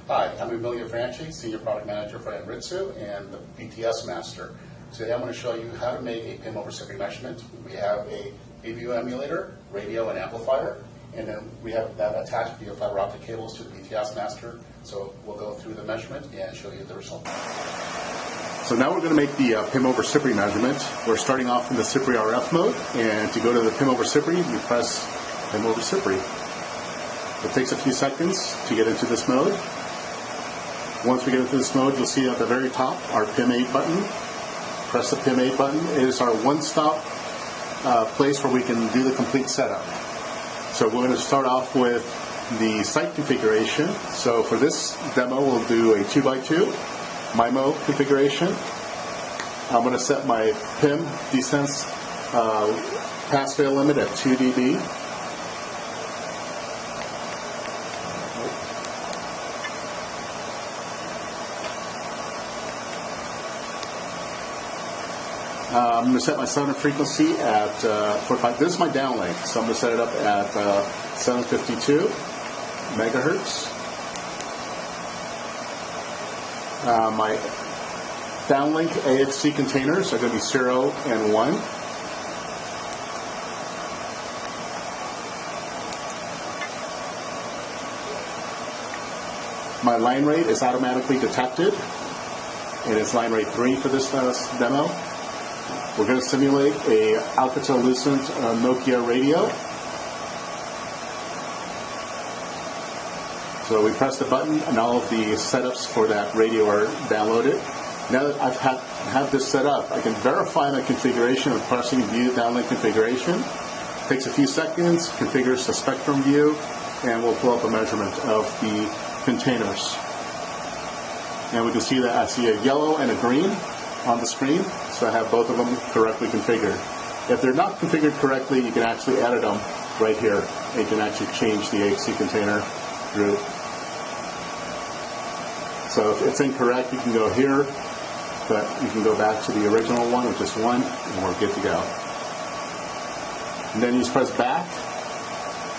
Hi, I'm Emilio Franchi, Senior Product Manager for Anritsu and the BTS Master. Today I'm going to show you how to make a PIM over CPRI measurement. We have a AVU emulator, radio, and amplifier, and then we have that attached via fiber optic cables to the BTS Master. So we'll go through the measurement and show you the result. So now we're going to make the PIM over CPRI measurement. We're starting off in the CPRI RF mode, and to go to the PIM over CPRI, you press PIM over CPRI. It takes a few seconds to get into this mode. Once we get into this mode, you'll see at the very top our PIM 8 button. Press the PIM 8 button. It is our one-stop place where we can do the complete setup. So we're going to start off with the site configuration. So for this demo, we'll do a 2x2 MIMO configuration. I'm going to set my PIM desense pass-fail limit at 2 dB. I'm going to set my center frequency at, this is my downlink, so I'm going to set it up at 752 megahertz. My downlink AXC containers are going to be 0 and 1. My line rate is automatically detected, and it's line rate 3 for this demo. We're going to simulate a Alcatel-Lucent Nokia radio. So we press the button and all of the setups for that radio are downloaded. Now that I've have this set up, I can verify my configuration of pressing view downlink configuration. It takes a few seconds, configures the spectrum view, and we'll pull up a measurement of the containers. And we can see that I see a yellow and a green on the screen, so I have both of them correctly configured. If they're not configured correctly, you can actually edit them right here. You can actually change the AXC container group. So if it's incorrect, you can go here, but you can go back to the original one with just 1, and we're good to go. And then you just press back,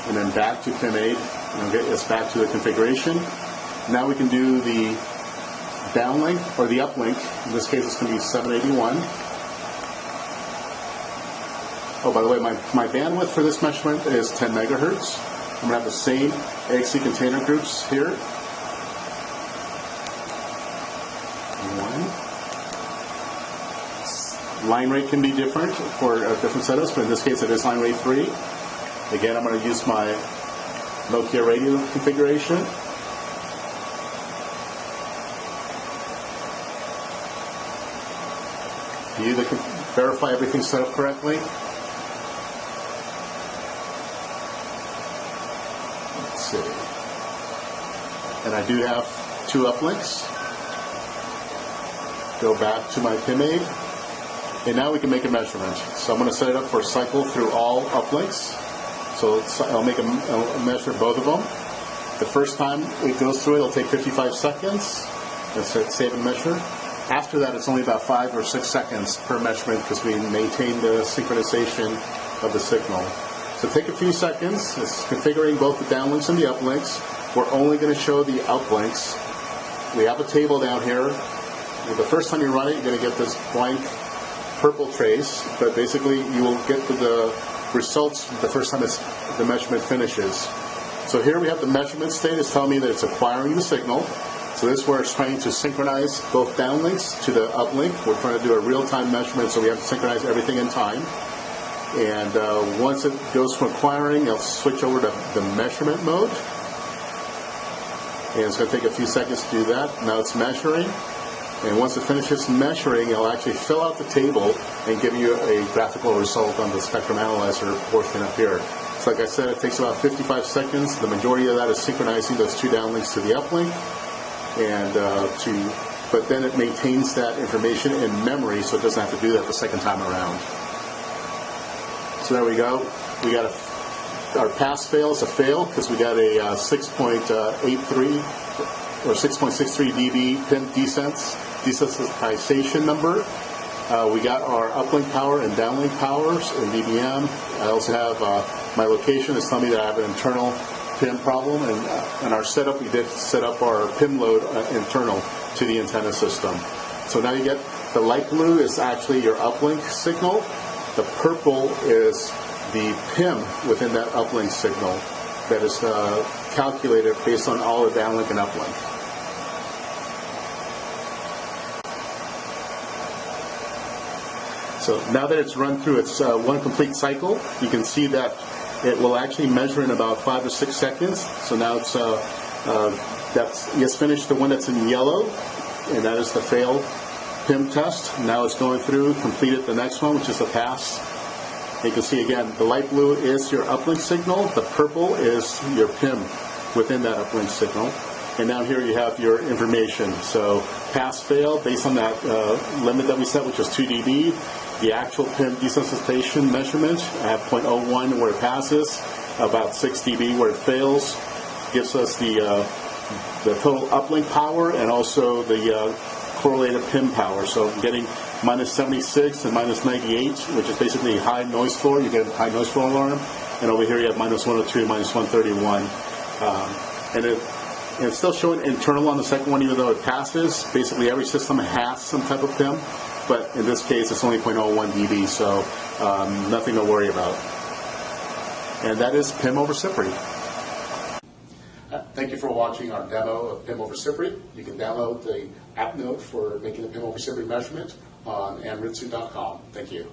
and then back to PIM 8, and it'll get us back to the configuration. Now we can do the downlink or the uplink. In this case, it's going to be 781. Oh, by the way, my bandwidth for this measurement is 10 megahertz. I'm going to have the same AXC container groups here. 1. Line rate can be different for different setups, but in this case, it is line rate 3. Again, I'm going to use my Nokia radio configuration. You can verify everything's set up correctly. Let's see. And I do have 2 uplinks. Go back to my PIM 8. And now we can make a measurement. So I'm going to set it up for cycle through all uplinks. So I'll measure both of them. The first time it goes through, it'll take 55 seconds. Let's hit save and measure. After that, it's only about 5 or 6 seconds per measurement because we maintain the synchronization of the signal. So take a few seconds. It's configuring both the downlinks and the uplinks. We're only going to show the uplinks. We have a table down here. The first time you run it, you're going to get this blank purple trace, but basically you will get to the results the first time the measurement finishes. So here we have the measurement state. It's telling me that it's acquiring the signal. So this is where it's trying to synchronize both downlinks to the uplink. We're trying to do a real-time measurement, so we have to synchronize everything in time. And once it goes from acquiring, it'll switch over to the measurement mode. And it's going to take a few seconds to do that. Now it's measuring. And once it finishes measuring, it'll actually fill out the table and give you a graphical result on the spectrum analyzer portion up here. So like I said, it takes about 55 seconds. The majority of that is synchronizing those 2 downlinks to the uplink. But then it maintains that information in memory, so it doesn't have to do that the second time around. So there we go. We got our pass fail is a fail because we got a 6.83 or 6.63 dB PIM desensitization number. We got our uplink power and downlink powers in dBm. I also have my location is telling me that I have an internal PIM problem, and our setup, we did set up our PIM load internal to the antenna system. So now you get the light blue is actually your uplink signal. The purple is the PIM within that uplink signal that is calculated based on all the downlink and uplink. So now that it's run through its one complete cycle, you can see that it will actually measure in about 5 to 6 seconds. So now it's finished the one that's in yellow, and that is the failed PIM test. Now it's going through, completed the next one, which is a pass. You can see again, the light blue is your uplink signal, the purple is your PIM within that uplink signal. And now here you have your information. So pass, fail, based on that limit that we set, which was 2 dB. The actual PIM desensitization measurement, I have 0.01 where it passes, about 6 dB where it fails. Gives us the total uplink power and also the correlated PIM power. So I'm getting minus 76 and minus 98, which is basically high noise floor. You get a high noise floor alarm. And over here you have minus 102, minus 131. And it's still showing internal on the second one, even though it passes. Basically every system has some type of PIM, but in this case it's only 0.01 dB, so nothing to worry about. And that is PIM over CPRI. Thank you for watching our demo of PIM over CPRI. You can download the app note for making the PIM over CPRI measurement on Anritsu.com. Thank you.